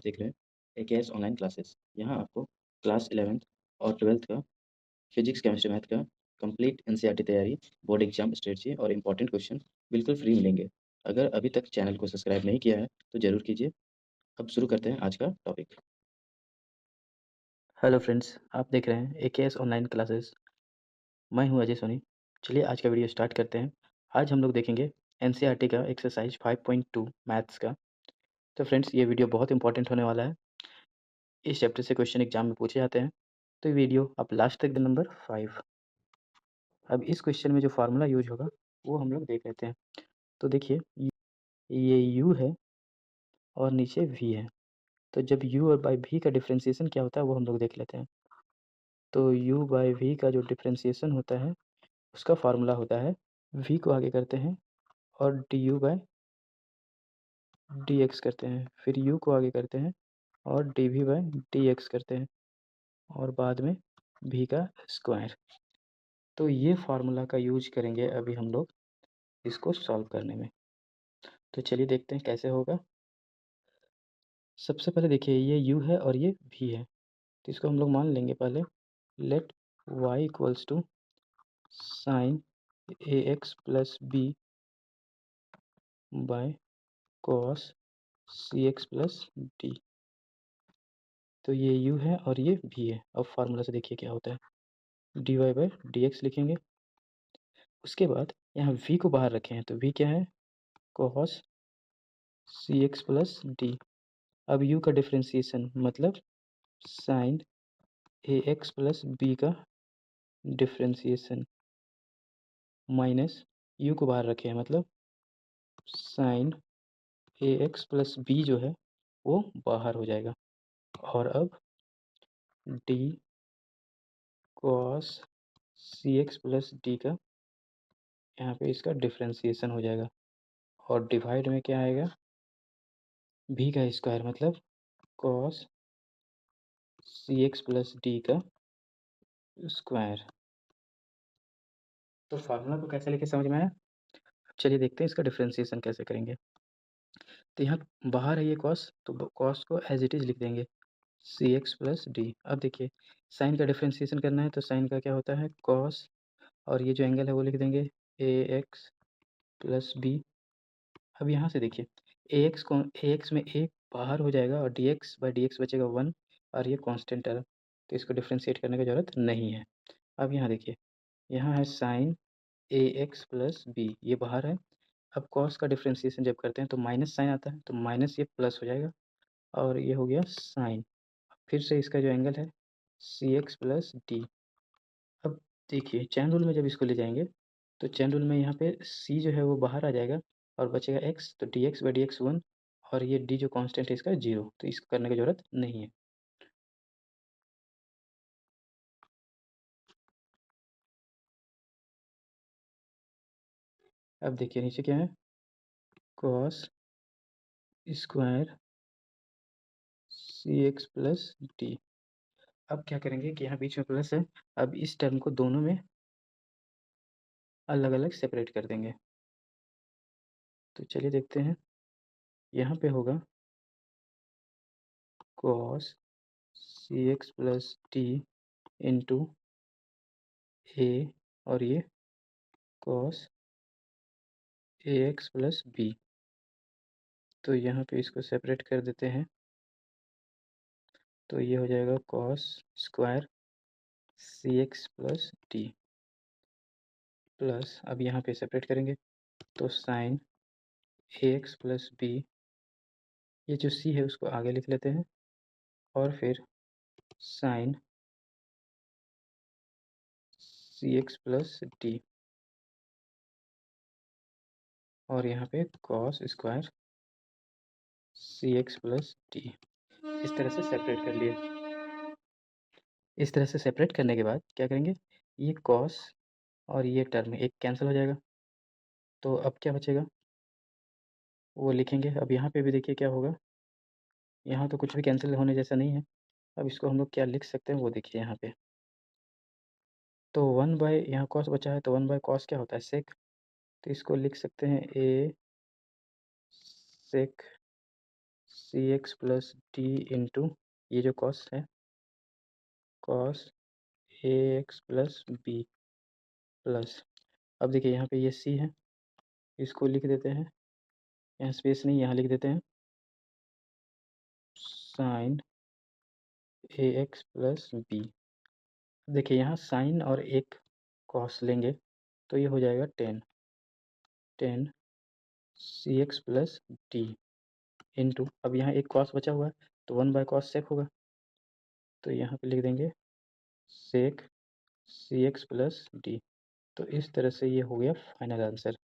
देख रहे हैं एकेएस ऑनलाइन क्लासेस। यहाँ आपको क्लास 11th और 12th का फिजिक्स, केमिस्ट्री, मैथ का कंप्लीट एनसीईआरटी तैयारी, बोर्ड एग्जाम स्ट्रेटजी और इंपॉर्टेंट क्वेश्चन बिल्कुल फ्री मिलेंगे। अगर अभी तक चैनल को सब्सक्राइब नहीं किया है तो ज़रूर कीजिए। अब शुरू करते हैं आज का टॉपिक। हेलो फ्रेंड्स, आप देख रहे हैं एकेएस ऑनलाइन क्लासेस। मैं हूं अजय सोनी। चलिए आज का वीडियो स्टार्ट करते हैं। आज हम लोग देखेंगे एनसीईआरटी का एक्सरसाइज 5.2 मैथ्स का। तो फ्रेंड्स, ये वीडियो बहुत इंपॉर्टेंट होने वाला है। इस चैप्टर से क्वेश्चन एग्जाम में पूछे जाते हैं, तो ये वीडियो आप लास्ट तक नंबर 5। अब इस क्वेश्चन में जो फार्मूला यूज होगा वो हम लोग देख लेते हैं। तो देखिए, ये u है और नीचे v है। तो जब u और बाई v का डिफ्रेंसिएशन क्या होता है वो हम लोग देख लेते हैं। तो u बाई v का जो डिफ्रेंसिएशन होता है उसका फार्मूला होता है, v को आगे करते हैं और du बाई dx करते हैं, फिर u को आगे करते हैं और dv बाई dx करते हैं और बाद में v का स्क्वायर। तो ये फार्मूला का यूज करेंगे अभी हम लोग इसको सॉल्व करने में। तो चलिए देखते हैं कैसे होगा। सबसे पहले देखिए, ये u है और ये v है, तो इसको हम लोग मान लेंगे पहले। Let y equals to sine a x plus b by cos c x plus d. तो ये u है और ये v है। अब फार्मूला से देखिए क्या होता है, d y by d x लिखेंगे। उसके बाद यहाँ v को बाहर रखे हैं, तो v क्या है, cos c x plus D. अब u का डिफ्रेंसिएशन मतलब sign a x plus B का डिफ्रेंसिएशन माइनस u को बाहर रखे हैं मतलब sign a x plus B जो है वो बाहर हो जाएगा। और अब D cos c x plus D का यहाँ पे इसका डिफ्रेंसिएशन हो जाएगा और डिवाइड में क्या आएगा, भी का स्क्वायर मतलब cos c x plus D का स्क्वायर। तो फार्मूला को कैसे लेके समझ में आया। चलिए देखते हैं इसका डिफ्रेंसिएशन कैसे करेंगे। तो यहाँ बाहर है ये कॉस, तो कॉस को एज इट इज़ लिख देंगे सी एक्स प्लस डी। अब देखिए, साइन का डिफ्रेंसिएशन करना है तो साइन का क्या होता है, कॉस, और ये जो एंगल है वो लिख देंगे ए एक्स प्लस बी। अब यहाँ से देखिए, ए एक्स में ए बाहर हो जाएगा और D x by d x बचेगा 1, और ये कांस्टेंट टर्म, तो इसको डिफ्रेंशिएट करने की ज़रूरत नहीं है। अब यहाँ देखिए, यहाँ है sign a x plus B, ये बाहर है। अब कॉस का डिफ्रेंशिएशन जब करते हैं तो माइनस साइन आता है, तो माइनस ये प्लस हो जाएगा और ये हो गया साइन। फिर से इसका जो एंगल है सी एक्स प्लस डी। अब देखिए, चैन रूल में जब इसको ले जाएंगे तो चैन रूल में यहाँ पे c जो है वो बाहर आ जाएगा और बचेगा x, तो D x by d x 1, और ये d जो कांस्टेंट है इसका 0, तो इसको करने की ज़रूरत नहीं है। अब देखिए नीचे क्या है, कॉस स्क्वायर सी एक्स प्लस डी। अब क्या करेंगे कि यहाँ बीच में प्लस है, अब इस टर्म को दोनों में अलग अलग सेपरेट कर देंगे। तो चलिए देखते हैं, यहाँ पे होगा cos c x plus D into ए, और ये cos A x plus B. तो यहाँ पे इसको सेपरेट कर देते हैं, तो ये हो जाएगा कॉस स्क्वायर सी एक्स प्लस डी प्लस, अब यहाँ पे सेपरेट करेंगे तो sign a x plus B, ये जो सी है उसको आगे लिख लेते हैं, और फिर साइन सी एक्स प्लस डी, और यहाँ पे कॉस स्क्वायर सी एक्स प्लस डी। इस तरह से सेपरेट कर लिए। इस तरह से सेपरेट करने के बाद क्या करेंगे, ये कॉस और ये टर्म एक कैंसिल हो जाएगा, तो अब क्या बचेगा वो लिखेंगे। अब यहाँ पे भी देखिए क्या होगा, यहाँ तो कुछ भी कैंसिल होने जैसा नहीं है। अब इसको हम लोग क्या लिख सकते हैं वो देखिए यहाँ पे, तो 1 बाय, यहाँ कॉस बचा है तो 1 बाय कॉस क्या होता है, सेक, तो इसको लिख सकते हैं ए सेक सी एक्स प्लस डी इंटू ये जो कॉस है, cos A x plus B plus, अब देखिए यहाँ पे ये सी है, इसको लिख देते हैं, यहाँ स्पेस नहीं, यहाँ लिख देते हैं sign a x plus B. देखिए यहाँ साइन और एक कॉस लेंगे तो ये हो जाएगा टेन सी एक्स प्लस डी इंटू, अब यहाँ एक कॉस बचा हुआ है तो 1/cos सेक होगा, तो यहाँ पे लिख देंगे सेक सी एक्स प्लस डी। तो इस तरह से ये हो गया फाइनल आंसर।